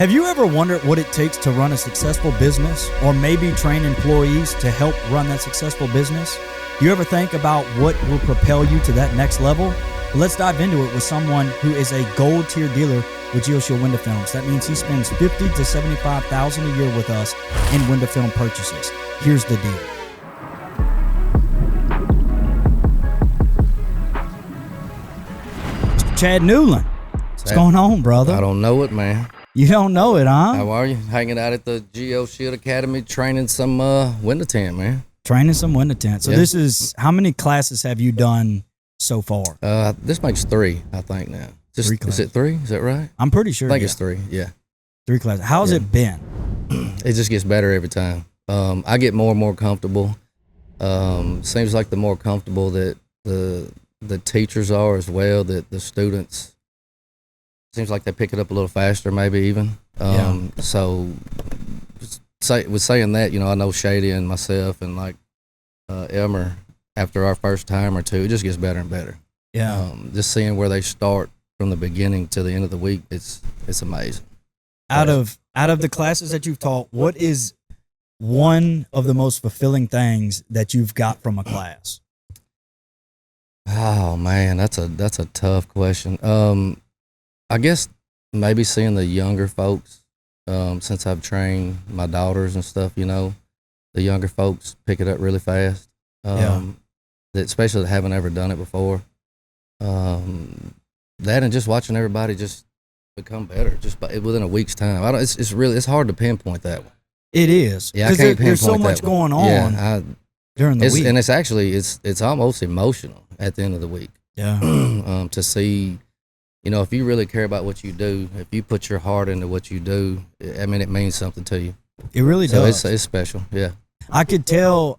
Have you ever wondered what it takes to run a successful business, or maybe train employees to help run that successful business? You ever think about what will propel you to that next level? Well, let's dive into it with someone who is a gold tier dealer with GeoShield window films. That means he spends $50,000 to $75,000 a year with us in window film purchases. Here's the deal. Chad Newland, what's going on, brother? I don't know it, man. You don't know it, huh? How are you? Hanging out at the GeoShield Academy, training some window tint, man. Training some window tint. So this is, how many classes have you done so far? This makes 3, I think now. Three classes. Is it 3? Is that right? I'm pretty sure. I think it's 3, yeah. 3 classes. How's it been? It just gets better every time. I get more and more comfortable. Seems like the more comfortable that the teachers are as well, that the students, seems like they pick it up a little faster, maybe even. So, with saying that, you know, I know Shady and myself and like Elmer, after our first time or two, it just gets better and better. Yeah. Just seeing where they start from the beginning to the end of the week, it's amazing. Out of the classes that you've taught, what is one of the most fulfilling things that you've got from a class? Oh man, that's a tough question. I guess maybe seeing the younger folks, since I've trained my daughters and stuff, you know, the younger folks pick it up really fast. That especially that haven't ever done it before. That and just watching everybody just become better just within a week's time. It's hard to pinpoint that one. It is. Yeah, I can't pinpoint that. There's so much going on during the week. And it's actually, it's almost emotional at the end of the week. Yeah. To see, you know, if you really care about what you do, if you put your heart into what you do, I mean, it means something to you. It really does. So it's special, yeah. I could tell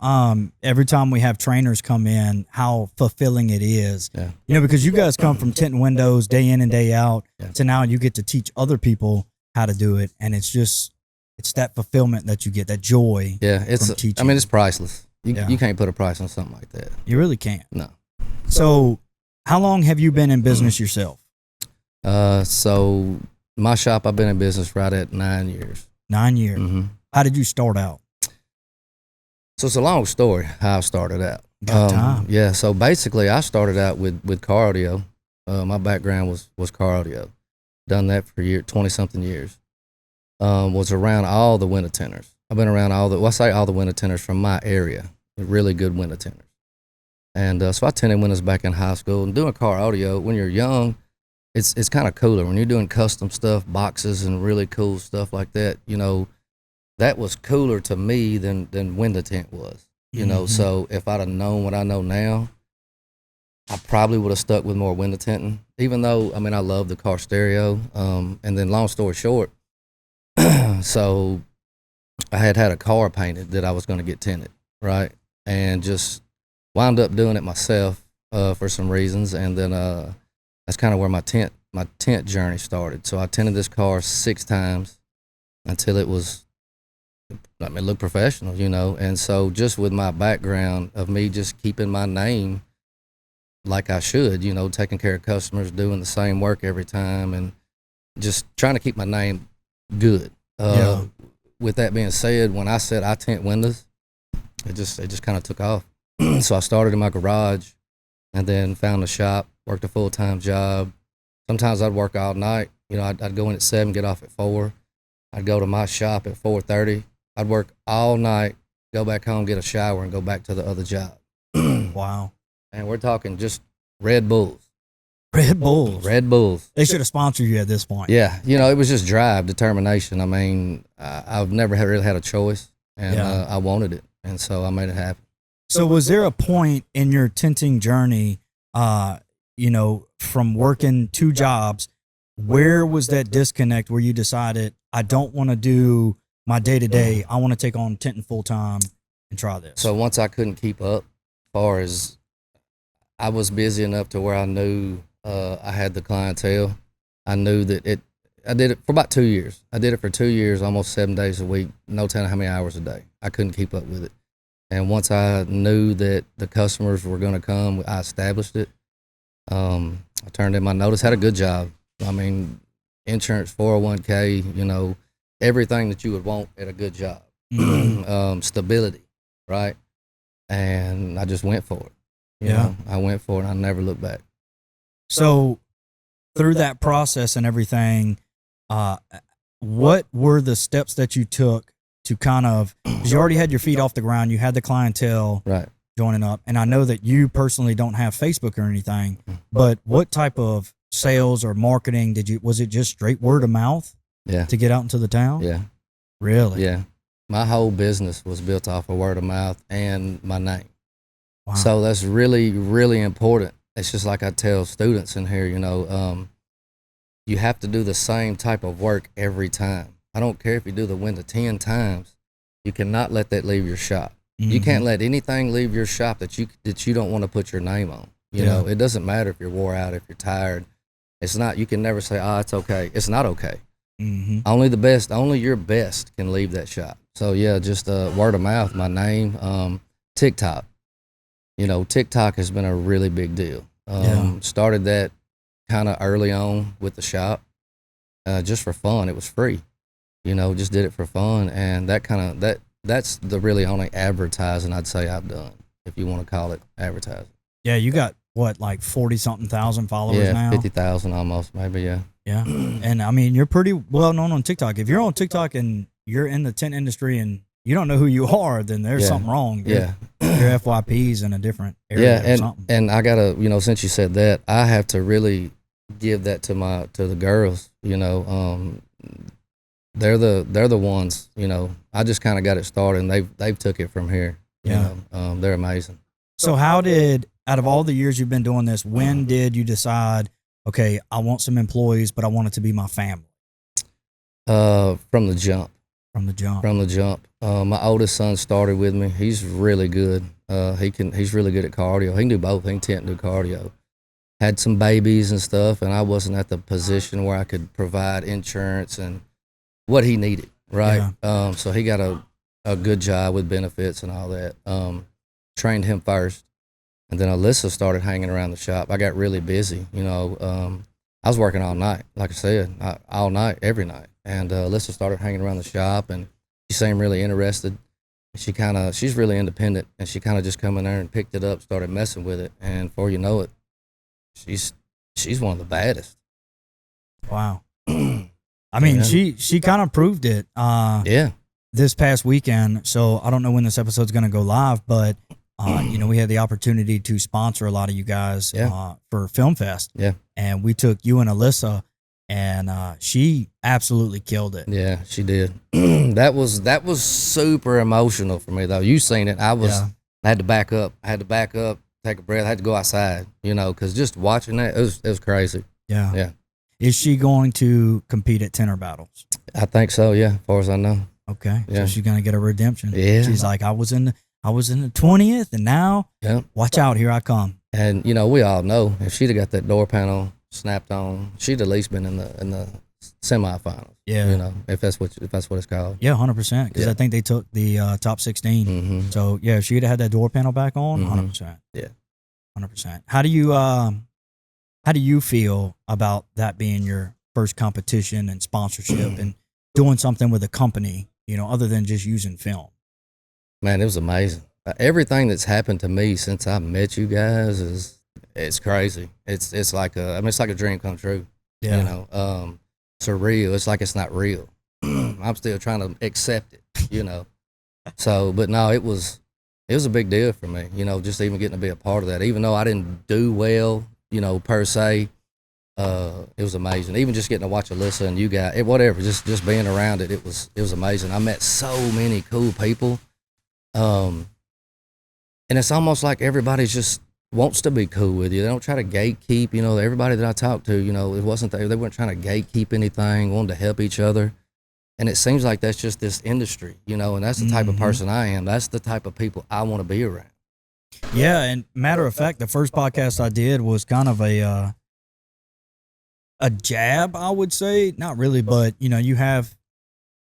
every time we have trainers come in how fulfilling it is. Yeah. You know, because you guys come from tinting windows day in and day out to now you get to teach other people how to do it, and it's that fulfillment that you get, that joy. Yeah, from teaching. I mean, it's priceless. You can't put a price on something like that. You really can't. No. So, how long have you been in business yourself? So my shop, I've been in business right at 9 years. 9 years. Mm-hmm. How did you start out? So it's a long story how I started out. Got time. Yeah, so basically I started out with car audio. My background was car audio. Done that for 20-something years. Was around all the window tinters. I've been around all the window tinters from my area, really good window tinters. And so I tinted windows back in high school. And doing car audio, when you're young, it's kind of cooler. When you're doing custom stuff, boxes and really cool stuff like that, you know, that was cooler to me than window tint was. You know, so if I'd have known what I know now, I probably would have stuck with more window tinting, even though, I mean, I love the car stereo. And then long story short, so I had a car painted that I was going to get tinted, right? And just wound up doing it myself for some reasons. And then that's kind of where my tint journey started. So I tinted this car 6 times until it was, I mean, look professional, you know. And so just with my background of me just keeping my name like I should, you know, taking care of customers, doing the same work every time, and just trying to keep my name good. With that being said, when I said I tint windows, it just kind of took off. So I started in my garage and then found a shop, worked a full-time job. Sometimes I'd work all night. You know, I'd go in at 7, get off at 4. I'd go to my shop at 4:30. I'd work all night, go back home, get a shower, and go back to the other job. Wow. And we're talking just Red Bulls. Red Bulls. Red Bulls. They should have sponsored you at this point. Yeah. You know, it was just drive, determination. I mean, I've never really had a choice, and I wanted it. And so I made it happen. So was there a point in your tinting journey, you know, from working 2 jobs, where was that disconnect where you decided, I don't want to do my day-to-day, I want to take on tinting full-time and try this? So once I couldn't keep up, as far as I was busy enough to where I knew I had the clientele. I knew that I did it for about 2 years. I did it for 2 years, almost 7 days a week, no telling how many hours a day. I couldn't keep up with it. And once I knew that the customers were going to come, I established it. I turned in my notice, had a good job. I mean, insurance, 401k, you know, everything that you would want at a good job. Stability, right? And I just went for it. You know, I went for it. I never looked back. So through that process and everything, what were the steps that you took to kind of, because you already had your feet off the ground, you had the clientele Right. joining up, and I know that you personally don't have Facebook or anything, but what type of sales or marketing was it just straight word of mouth to get out into the town? Yeah. Really? Yeah. My whole business was built off of word of mouth and my name. Wow. So that's really, really important. It's just like I tell students in here, you know, you have to do the same type of work every time. I don't care if you do the window 10 times. You cannot let that leave your shop. You can't let anything leave your shop that you don't want to put your name on. You know, it doesn't matter if you're wore out, if you're tired. It's not, you can never say, it's okay. It's not okay. Only your best can leave that shop. So yeah, just word of mouth, my name, TikTok. You know, TikTok has been a really big deal. Started that kind of early on with the shop, just for fun. It was free, you know, just did it for fun. And that's the really only advertising I'd say I've done, if you want to call it advertising. Yeah, you got what, like 40-something thousand followers now? 50,000 almost, maybe. Yeah. And I mean, you're pretty well known on TikTok. If you're on TikTok and you're in the tent industry and you don't know who you are, then there's something wrong. Your FYP's in a different area or something. And I gotta, you know, since you said that, I have to really give that to the girls. You know, they're the ones. You know, I just kind of got it started, and they've took it from here. You know, they're amazing. So how did, out of all the years you've been doing this, when did you decide, okay, I want some employees, but I want it to be my family? From the jump. My oldest son started with me. He's really good. He's really good at cardio. He can do both. He can tint and do cardio. Had some babies and stuff, and I wasn't at the position where I could provide insurance and what he needed, right? So he got a good job with benefits and all that. Trained him first, and then Alyssa started hanging around the shop. I got really busy, you know. I was working all night, like I said, all night, every night. And Alyssa started hanging around the shop, and she seemed really interested. She's really independent, and she kind of just come in there and picked it up, started messing with it, and before you know it, she's one of the baddest. Wow. I mean, she kind of proved it. This past weekend. So I don't know when this episode's going to go live, but you know, we had the opportunity to sponsor a lot of you guys for Film Fest. And we took you and Alyssa, and she absolutely killed it. Yeah, she did. That was super emotional for me, though. You seen it. I had to back up. Take a breath. I had to go outside, you know, because just watching that, it was crazy. Yeah. Is she going to compete at Tinter Battles? I think so, yeah, as far as I know. Okay. So she's going to get a redemption. Yeah. She's like, I was in the 20th, and now watch out, here I come. And, you know, we all know if she'd have got that door panel snapped on, she'd at least been in the semifinals. Yeah. You know, if that's what it's called. Yeah, 100%. Because I think they took the top 16. So, yeah, if she'd have had that door panel back on, 100%. Yeah. 100%. How do you feel about that being your first competition and sponsorship and doing something with a company, you know, other than just using film? Man, it was amazing. Everything that's happened to me since I met you guys it's crazy. It's like a dream come true. Yeah. You know, surreal. It's like it's not real. I'm still trying to accept it, you know. So, but no, it was a big deal for me, you know, just even getting to be a part of that. Even though I didn't do well, you know, per se, it was amazing. Even just getting to watch Alyssa and you guys, whatever, just being around it, it was amazing. I met so many cool people. And it's almost like everybody just wants to be cool with you. They don't try to gatekeep, you know, everybody that I talked to, you know, they weren't trying to gatekeep anything, wanted to help each other. And it seems like that's just this industry, you know, and that's the type of person I am. That's the type of people I want to be around. Yeah, and matter of fact, the first podcast I did was kind of a jab, I would say. Not really, but, you know, you have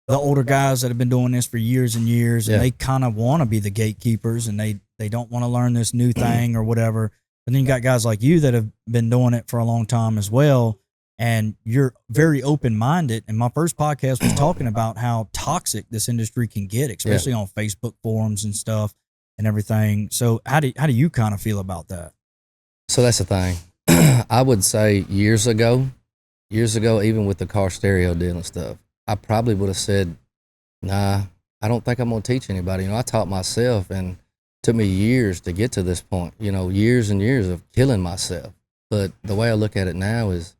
the older guys that have been doing this for years and years, and they kind of want to be the gatekeepers, and they don't want to learn this new thing or whatever. But then you got guys like you that have been doing it for a long time as well, and you're very open-minded. And my first podcast was talking about how toxic this industry can get, especially on Facebook forums and stuff and everything. So how do you kind of feel about that? So that's the thing. I would say years ago, even with the car stereo deal and stuff, I probably would have said, nah, I don't think I'm going to teach anybody. You know, I taught myself, and it took me years to get to this point, you know, years and years of killing myself. But the way I look at it now is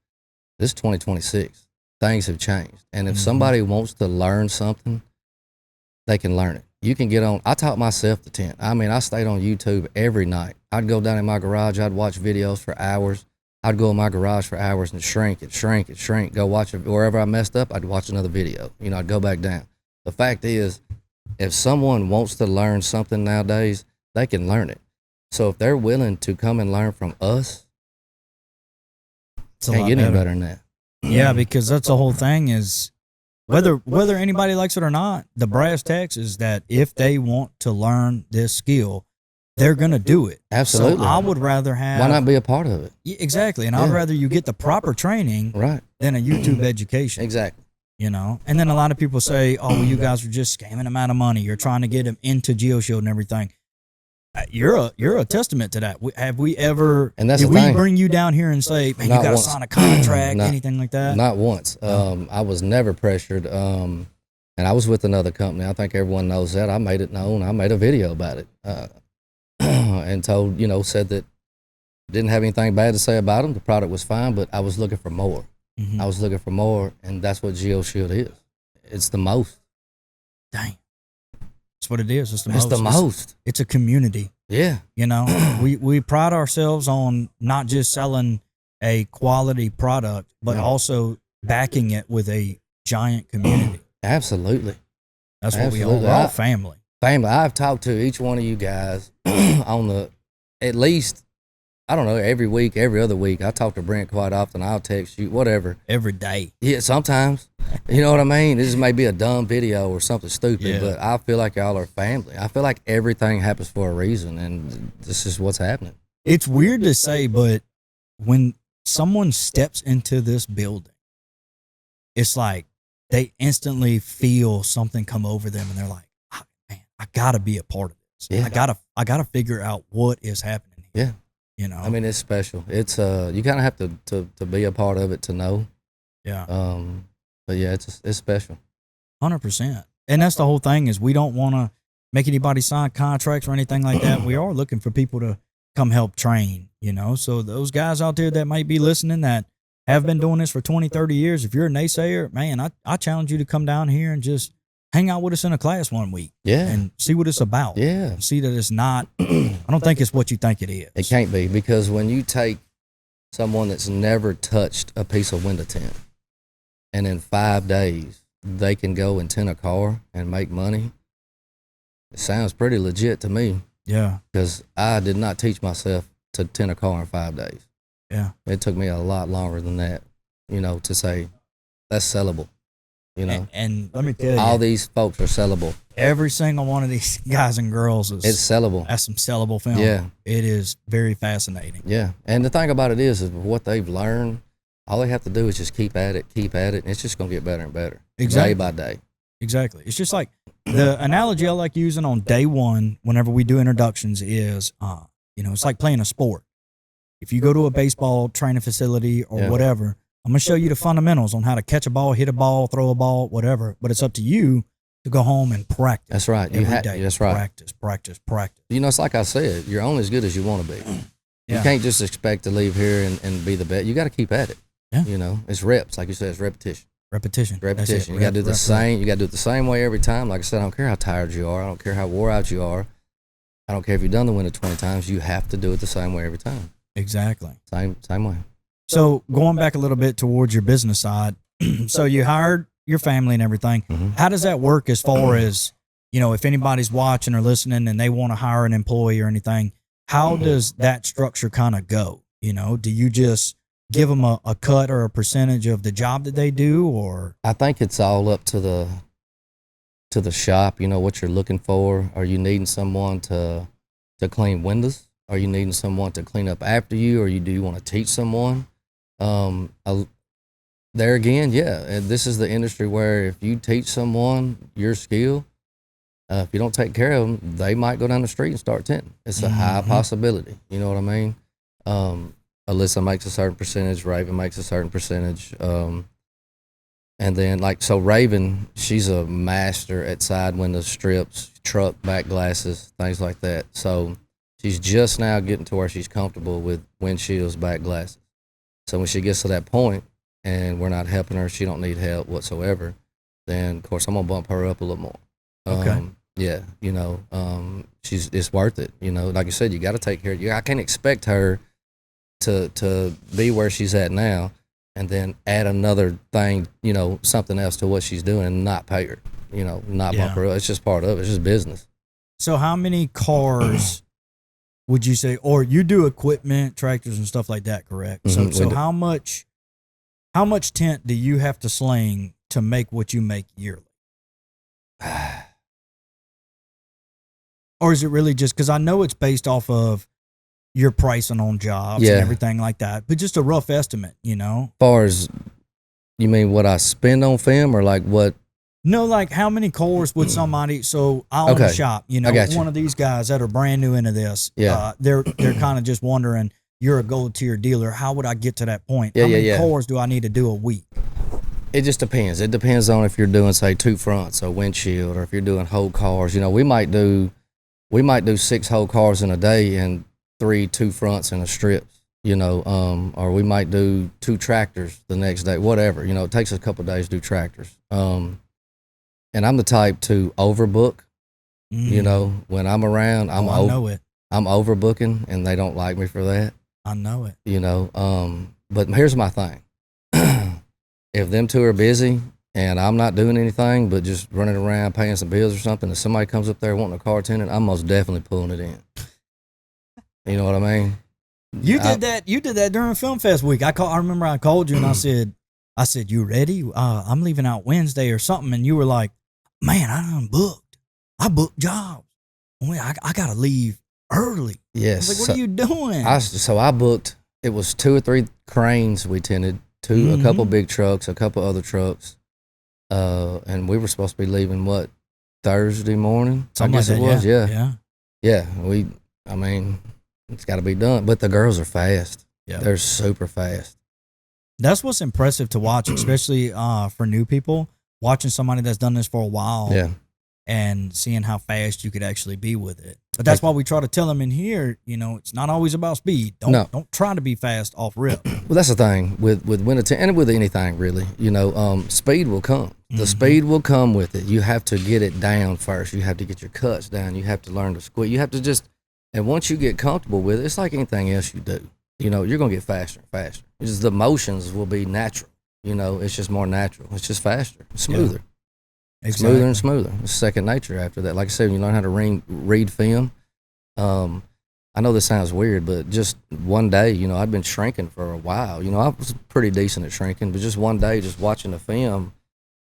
this is 2026. Things have changed. And if somebody wants to learn something, they can learn it. You can get on. I taught myself to tint. I mean, I stayed on YouTube every night. I'd go down in my garage. I'd watch videos for hours. I'd go in my garage for hours and shrink. Go watch it. Wherever I messed up, I'd watch another video. You know, I'd go back down. The fact is, if someone wants to learn something nowadays, they can learn it. So if they're willing to come and learn from us, can't get any better than that. Yeah, because that's the whole thing is whether anybody likes it or not, the brass tacks is that if they want to learn this skill, they're going to do it. Absolutely. So I would rather have... Why not be a part of it? Yeah, exactly. And I'd rather you get the proper training than a YouTube education. Exactly. You know? And then a lot of people say, oh, well, you guys are just scamming them out of money. You're trying to get them into GeoShield and everything. You're a testament to that. Have we ever... And that's did the we thing. bring you down here and say, man, Not you got to once. sign a contract, anything like that? Not once. I was never pressured. And I was with another company. I think everyone knows that. I made it known. I made a video about it. And told, you know, said that didn't have anything bad to say about them. The product was fine, but I was looking for more. Mm-hmm. I was looking for more, and that's what GeoShield is. It's the most. Dang. That's what it is. It's the It's most. the most. It's a community. Yeah. You know, we pride ourselves on not just selling a quality product, but also backing it with a giant community. Absolutely. That's what we are. We're all family. Family. I've talked to each one of you guys on the, at least, I don't know, every week, every other week. I talk to Brent quite often. I'll text you, whatever. Every day. Yeah, sometimes. You know what I mean? This may be a dumb video or something stupid, but I feel like y'all are family. I feel like everything happens for a reason, and this is what's happening. It's weird to say, but when someone steps into this building, it's like they instantly feel something come over them, and they're like, oh, man, I gotta be a part of this. Yeah. I gotta figure out what is happening here. Yeah. You know? I mean, it's special. It's you kinda have to be a part of it to know. Yeah. But yeah, it's special. 100%. And that's the whole thing is we don't want to make anybody sign contracts or anything like that. We are looking for people to come help train, you know? So those guys out there that might be listening that have been doing this for 20, 30 years, if you're a naysayer, man, I challenge you to come down here and just hang out with us in a class one week. Yeah. And see what it's about. Yeah. And see that it's not, I don't think it's what you think it is. It can't be, because when you take someone that's never touched a piece of window tint, and in 5 days, they can go and tint a car and make money. It sounds pretty legit to me. Yeah. Because I did not teach myself to tint a car in 5 days. Yeah. It took me a lot longer than that, you know, to say that's sellable, you know. And let me tell you. All these folks are sellable. Every single one of these guys and girls is. It's sellable. That's some sellable film. Yeah. It is very fascinating. Yeah. And the thing about it is what they've learned, all they have to do is just keep at it, and it's just going to get better and better. Exactly. Day by day. Exactly. It's just like the analogy I like using on day one whenever we do introductions is, you know, it's like playing a sport. If you go to a baseball training facility or whatever, I'm going to show you the fundamentals on how to catch a ball, hit a ball, throw a ball, whatever. But it's up to you to go home and practice. That's right. Every day. That's right. Practice. You know, it's like I said, you're only as good as you want to be. You can't just expect to leave here and be the best. You got to keep at it. Yeah. You know, it's reps. Like you said, it's repetition. Repetition. You got to do the same. You got to do it the same way every time. Like I said, I don't care how tired you are. I don't care how wore out you are. I don't care if you've done the window 20 times. You have to do it the same way every time. Exactly. Same way. So going back a little bit towards your business side, so you hired your family and everything. Mm-hmm. How does that work as far as, you know, if anybody's watching or listening and they want to hire an employee or anything, how does that structure kind of go? You know, do you just give them a cut or a percentage of the job that they do, or? I think it's all up to the shop, you know, what you're looking for. Are you needing someone to clean windows? Are you needing someone to clean up after you, or do you want to teach someone? there again, yeah, and this is the industry where if you teach someone your skill, if you don't take care of them, they might go down the street and start tinting. It's a high possibility. You know what I mean? Alyssa makes a certain percentage, Raven makes a certain percentage. And then, like, so Raven, she's a master at side window strips, truck back glasses, things like that. So she's just now getting to where she's comfortable with windshields, back glasses. So when she gets to that point and we're not helping her, she don't need help whatsoever, then, of course, I'm going to bump her up a little more. Okay. Yeah, you know, it's worth it. You know, like you said, you got to take care of you. I can't expect her to be where she's at now and then add another thing, you know, something else to what she's doing and not pay her, you know, not bump her up. It's just part of it. It's just business. So how many cars would you say, or you do equipment, tractors and stuff like that, correct? Mm-hmm. So how much tint do you have to sling to make what you make yearly? Or is it really just, because I know it's based off of your pricing on jobs and everything like that, but just a rough estimate, you know? As far as, you mean what I spend on film or like what? No, like how many cars would somebody, so I own a shop, you know, one of these guys that are brand new into this, they're kind of just wondering, you're a gold tier dealer, how would I get to that point? How many cars do I need to do a week? It just depends. It depends on if you're doing, say, 2 fronts or windshield, or if you're doing whole cars. You know, we might do 6 whole cars in a day and 2 fronts and a strip, you know, or we might do 2 tractors the next day, whatever. You know, it takes us a couple of days to do tractors. And I'm the type to overbook. You know, when I'm around, I'm overbooking, and they don't like me for that. I know it. You know, but here's my thing. If them 2 are busy and I'm not doing anything but just running around paying some bills or something, if somebody comes up there wanting a car tinted, I'm most definitely pulling it in. You know what I mean? You did that during Film Fest week. I remember I called you and I said, you ready? I'm leaving out Wednesday or something. And you were like, man, I done booked. I booked jobs. I got to leave early. Yes. I was like, what are you doing? I booked, it was 2 or 3 cranes we tinted, a couple big trucks, a couple other trucks. And we were supposed to be leaving, Thursday morning? Something I guess like that, it was, Yeah. I mean, it's got to be done. But the girls are fast. Yeah. They're super fast. That's what's impressive to watch, especially for new people, watching somebody that's done this for a while and seeing how fast you could actually be with it. But that's why we try to tell them in here, you know, it's not always about speed. Don't try to be fast off rip. Well, that's the thing with winter tint and with anything really. You know, speed will come. The speed will come with it. You have to get it down first. You have to get your cuts down. You have to learn to squeeze. You have to and once you get comfortable with it, it's like anything else you do. You know, you're going to get faster and faster. It's just the motions will be natural. You know, it's just more natural. It's just faster, smoother. Yeah. Exactly. Smoother and smoother. It's second nature after that. Like I said, when you learn how to read film, I know this sounds weird, but just one day, you know, I'd been shrinking for a while. You know, I was pretty decent at shrinking, but just one day, just watching the film,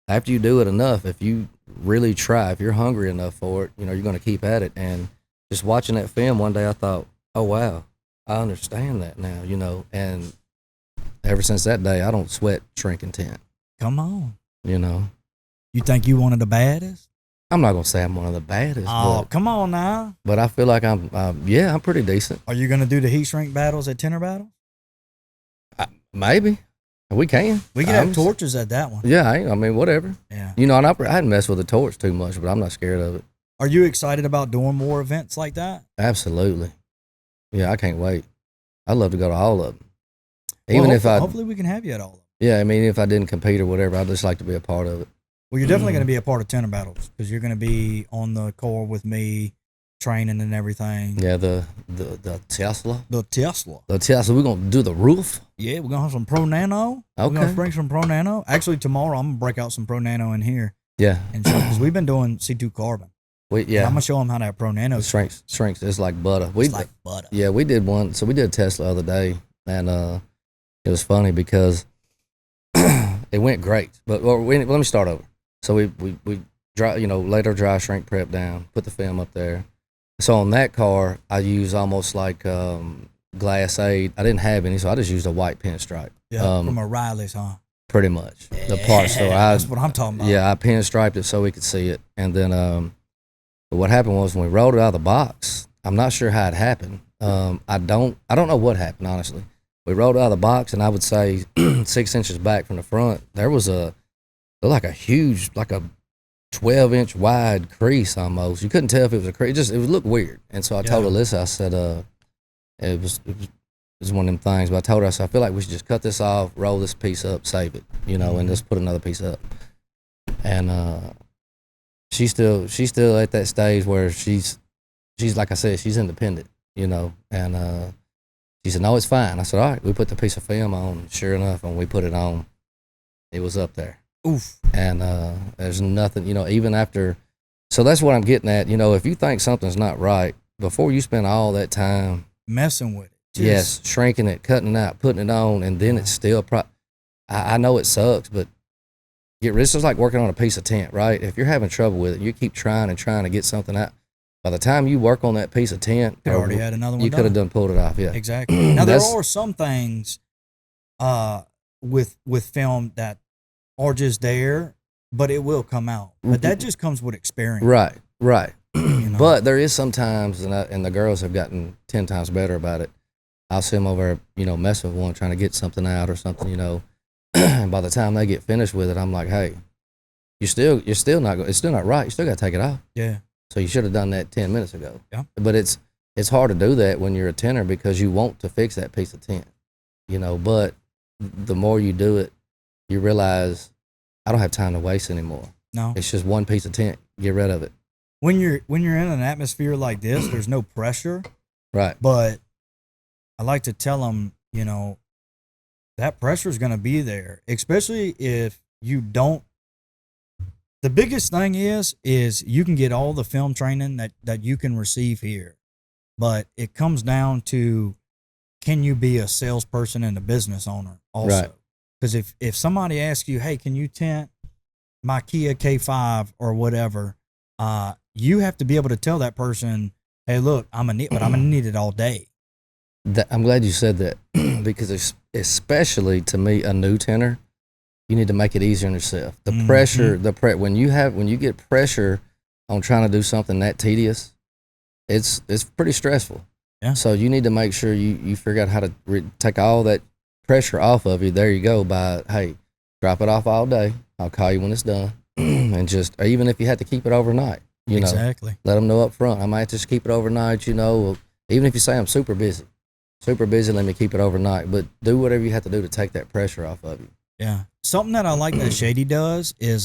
after you do it enough, if you really try, if you're hungry enough for it, you know, you're going to keep at it. And just watching that film one day, I thought, oh, wow, I understand that now, you know. And ever since that day, I don't sweat shrinking tint. Come on. You know. You think you one of the baddest? I'm not going to say I'm one of the baddest. Oh, come on now. But I feel like I'm pretty decent. Are you going to do the heat shrink battles at Tinter Battle? Maybe. We can. We can have torches at that one. Yeah, I mean, whatever. Yeah. You know, and I hadn't messed with the torch too much, but I'm not scared of it. Are you excited about doing more events like that? Absolutely. Yeah, I can't wait. I'd love to go to all of them. Even if hopefully we can have you at all of them. Yeah, I mean, if I didn't compete or whatever, I'd just like to be a part of it. Well, you're definitely going to be a part of Tinter Battles because you're going to be on the core with me, training and everything. Yeah, the Tesla. The Tesla. The Tesla. We're going to do the roof. Yeah, we're going to have some Pro Nano. Okay. We're going to bring some Pro Nano. Actually, tomorrow I'm going to break out some Pro Nano in here. Yeah. And because we've been doing C2 carbon. Yeah. And I'm going to show them how that Pro Nano shrinks. It's like butter. It's like butter. Yeah, we did one. So we did a Tesla the other day, and it was funny because it went great. But let me start over. So we dry, you know, laid our dry shrink prep down, put the film up there. So on that car, I used almost like glass aid. I didn't have any, so I just used a white pinstripe. Yeah, from O'Reilly's, huh? pretty much. The part. So that's what I'm talking about. Yeah, I pinstriped it so we could see it. And then but what happened was when we rolled it out of the box, I'm not sure how it happened. I don't know what happened, honestly. We rolled it out of the box, and I would say 6 inches back from the front, there was like a huge, like a 12-inch wide crease almost. You couldn't tell if it was a crease. It would look weird. And so I told Alyssa, I said, it was one of them things. But I told her, I said, I feel like we should just cut this off, roll this piece up, save it, and just put another piece up. And she's still at that stage where she's like I said, she's independent, and she said, no, it's fine. I said, all right. We put the piece of film on, and sure enough, when we put it on, it was up there. Oof. And there's nothing, even after. So that's what I'm getting at. If you think something's not right, before you spend all that time messing with it. Yes, shrinking it, cutting it out, putting it on, and then it's still I know it sucks, but it's just like working on a piece of tint, right? If you're having trouble with it, you keep trying and trying to get something out. By the time you work on that piece of tint, you already had another one. You could have done pulled it off, yeah. Exactly. Now there are some things with film that are just there, but it will come out. But that just comes with experience. Right. But there is sometimes, and the girls have gotten 10 times better about it. I'll see them over, messing with one, trying to get something out or something, and by the time they get finished with it, I'm like, hey, it's still not right. You still got to take it off. Yeah. So you should have done that 10 minutes ago. Yeah. But it's hard to do that when you're a tinter because you want to fix that piece of tint, but the more you do it, you realize I don't have time to waste anymore. No. It's just one piece of tint. Get rid of it. When you're in an atmosphere like this, there's no pressure. Right. But I like to tell them, that pressure is going to be there, especially if you don't. The biggest thing is you can get all the film training that you can receive here, but it comes down to, can you be a salesperson and a business owner also? Right. Because if somebody asks you, hey, can you tint my Kia K5 or whatever, you have to be able to tell that person, hey, look, but I'm gonna need it all day. I'm glad you said that because especially to me, a new tinter, you need to make it easier on yourself. The pressure, when you get pressure on trying to do something that tedious, it's pretty stressful. Yeah. So you need to make sure you figure out how to take all that pressure off of you. There you go. Hey, drop it off all day. I'll call you when it's done, and or even if you had to keep it overnight, exactly. Let them know up front. I might just keep it overnight. Even if you say I'm super busy, let me keep it overnight. But do whatever you have to do to take that pressure off of you. Yeah. Something that I like that Shady does is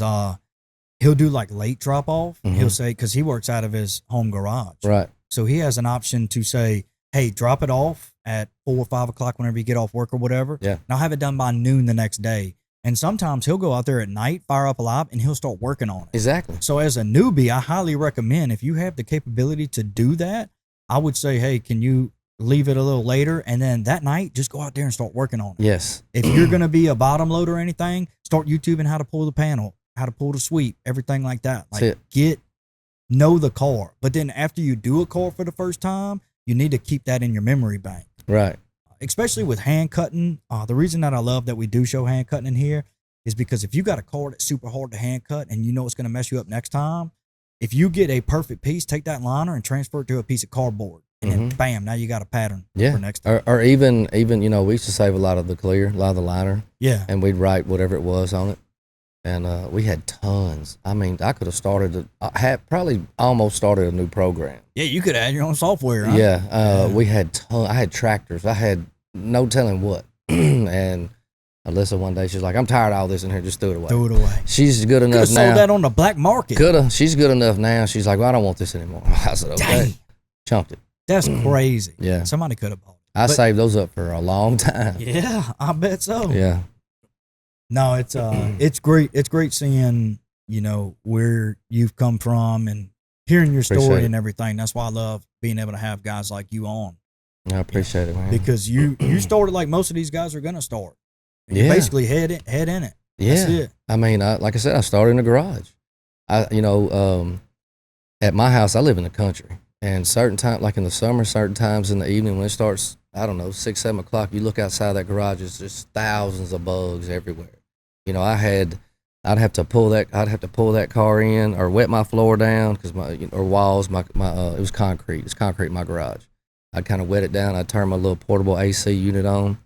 he'll do like late drop off. Mm-hmm. He'll say, because he works out of his home garage. Right. So he has an option to say, hey, drop it off at 4 or 5 o'clock whenever you get off work or whatever. Yeah. And I'll have it done by noon the next day. And sometimes he'll go out there at night, fire up a lab, and he'll start working on it. Exactly. So as a newbie, I highly recommend, if you have the capability to do that, I would say, hey, can you leave it a little later, and then that night, just go out there and start working on it. Yes. If you're going to be a bottom loader or anything, start YouTubing how to pull the panel, how to pull the sweep, everything like that. Like, know the car. But then after you do a car for the first time, you need to keep that in your memory bank. Right. Especially with hand cutting. The reason that I love that we do show hand cutting in here is because if you got a car that's super hard to hand cut and you know it's going to mess you up next time, if you get a perfect piece, take that liner and transfer it to a piece of cardboard. And then bam, now you got a pattern for next time. Or even, we used to save a lot of the clear, a lot of the liner. Yeah. And we'd write whatever it was on it. And we had tons. I mean, I could have probably almost started a new program. Yeah, you could add your own software, huh? Yeah. We had I had tractors. I had no telling what. And Alyssa one day, she's like, I'm tired of all this in here. Just throw it away. Throw it away. She's good enough now. now. Sold that on the black market. Coulda. She's good enough now. She's like, well, I don't want this anymore. I said, okay. Dang. Chunked it. That's crazy. Yeah. Somebody could have bought it. I saved those up for a long time. Yeah, I bet so. Yeah. No, it's great. It's great seeing, where you've come from and hearing your story and everything. That's why I love being able to have guys like you on. I appreciate it, man. Because you started like most of these guys are gonna start. You basically head in it. Yeah. That's it. I mean, like I said, I started in the garage. At my house, I live in the country. And certain times, like in the summer, certain times in the evening when it starts, I don't know, 6, 7 o'clock, you look outside that garage, it's just thousands of bugs everywhere. You know, I'd have to pull that car in or wet my floor down because or walls, it was concrete. It's concrete in my garage. I'd kind of wet it down. I'd turn my little portable AC unit on,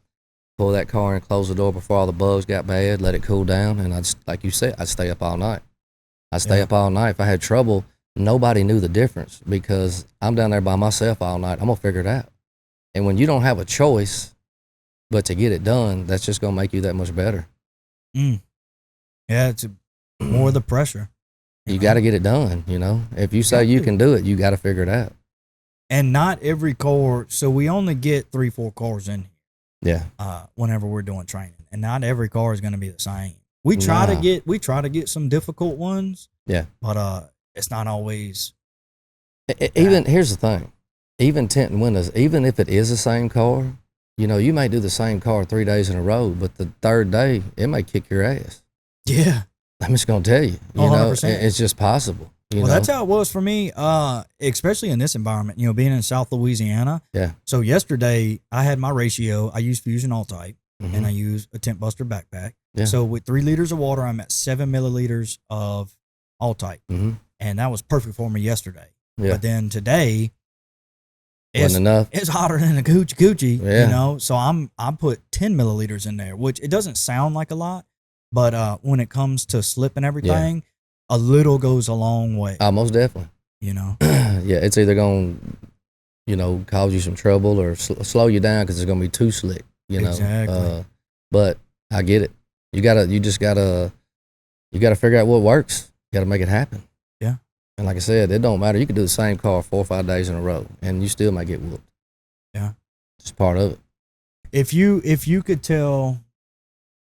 pull that car in, close the door before all the bugs got bad, let it cool down, and like you said, I'd stay up all night. If I had trouble, nobody knew the difference because I'm down there by myself all night. I'm gonna figure it out. And when you don't have a choice but to get it done, that's just gonna make you that much better. Yeah, it's more the pressure. You got to get it done, you know. If you say you can do it, you got to figure it out. And not every car, so we only get 3-4 cars in here. Yeah. Whenever we're doing training, and not every car is going to be the same. We try to get some difficult ones. Yeah. But it's not always. Here's the thing, even tinting windows, even if it is the same car, you know, you may do the same car 3 days in a row, but the third day it may kick your ass. Yeah. I'm just going to tell you, you know, it's just possible. Well, that's how it was for me, especially in this environment, you know, being in South Louisiana. Yeah. So yesterday I had my ratio. I used Fusion All-Type and I used a Tint Buster backpack. Yeah. So with 3 liters of water, I'm at 7 milliliters of All-Type. And that was perfect for me yesterday. Yeah. But then today, it's hotter than a coochie, you know. So I put 10 milliliters in there, which it doesn't sound like a lot. But when it comes to slip and everything, a little goes a long way. Most definitely. You know? Yeah, it's either going to, you know, cause you some trouble or slow you down because it's going to be too slick, you know? Exactly. But I get it. You gotta figure out what works. You gotta make it happen. Yeah. And like I said, it don't matter. You could do the same car 4 or 5 days in a row and you still might get whooped. Yeah. It's part of it. If you could tell,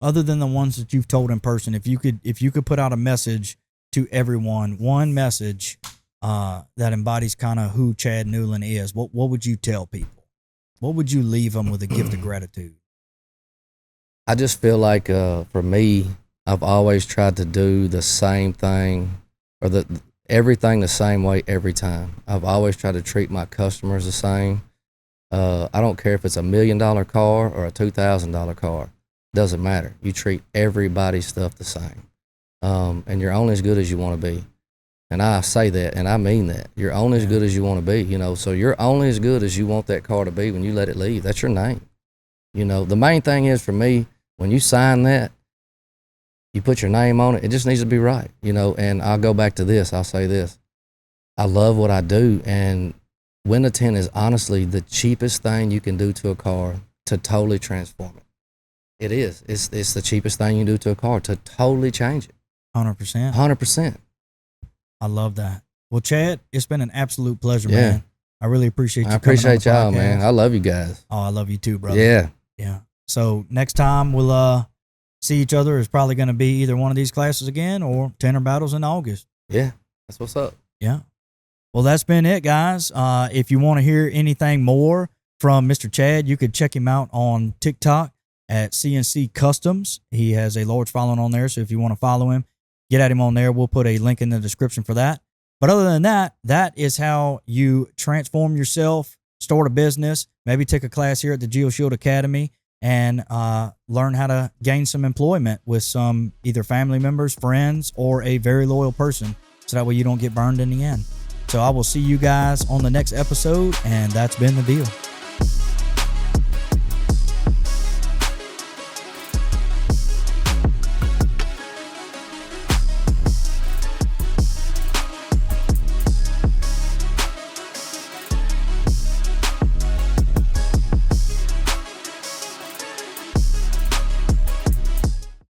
other than the ones that you've told in person, if you could put out a message to everyone, one message that embodies kind of who Chad Newland is, what would you tell people? What would you leave them with a gift of gratitude? I just feel like for me, I've always tried to do the same thing or everything the same way every time. I've always tried to treat my customers the same. I don't care if it's $1 million car or a $2,000 car. Doesn't matter. You treat everybody's stuff the same. And you're only as good as you want to be. And I say that, and I mean that. You're only as good as you want to be, you know. So you're only as good as you want that car to be when you let it leave. That's your name. You know, the main thing is for me, when you sign that, you put your name on it, it just needs to be right, you know. And I'll go back to this. I'll say this. I love what I do, and window tint is honestly the cheapest thing you can do to a car to totally transform it. It is. It's the cheapest thing you can do to a car to totally change it. 100%. 100%. I love that. Well, Chad, it's been an absolute pleasure, man. I really appreciate you. I appreciate y'all, man. I love you guys. Oh, I love you too, brother. Yeah. Yeah. So next time we'll see each other is probably going to be either one of these classes again or Tinter Battles in August. Yeah. That's what's up. Yeah. Well, that's been it, guys. If you want to hear anything more from Mr. Chad, you could check him out on TikTok at CNC Customs. He has a large following on there, so if you want to follow him, get at him on there. We'll put a link in the description for that. But other than that, that is how you transform yourself, start a business, maybe take a class here at the GeoShield Academy, and learn how to gain some employment with some either family members, friends, or a very loyal person, so that way you don't get burned in the end. So I will see you guys on the next episode, and that's been the deal.